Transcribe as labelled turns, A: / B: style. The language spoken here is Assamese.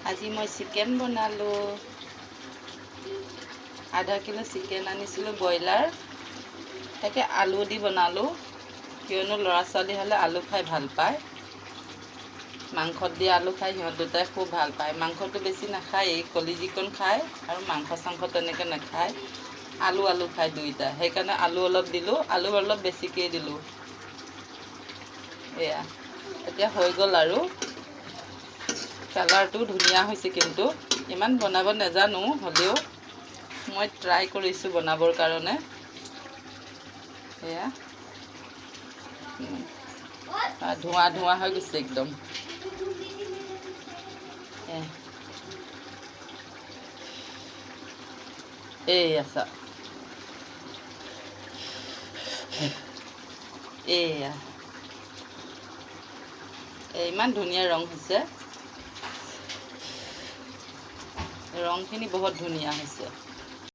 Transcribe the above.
A: আজি মই চিকেন বনালোঁ। আধা কিলো চিকেন আনিছিলোঁ ব্ৰইলাৰ, তাকে আলু দি বনালোঁ, কিয়নো ল'ৰা ছোৱালী হ'লে আলু খাই ভাল পায়। মাংসত দি আলু খাই সিহঁত দুটাই খুব ভাল পায়। মাংসটো বেছি নাখায়েই, কলিজিকণ খায় আৰু মাংস চাংস তেনেকৈ নাখায়। আলু খায় দুইটা, সেইকাৰণে আলু অলপ দিলোঁ, আলু অলপ বেছিকৈ দিলোঁ। এয়া এতিয়া হৈ গ'ল আৰু কালাৰটো ধুনীয়া হৈছে, কিন্তু ইমান বনাব নাজানো, হ'লেও মই ট্ৰাই কৰিছোঁ বনাবৰ কাৰণে। এয়া ধোঁৱা ধোঁৱা হৈ গৈছে একদম। এইয়া চাওক, এয়া ইমান ধুনীয়া ৰং হৈছে, ৰংখিনি বহুত ধুনীয়া হৈছে।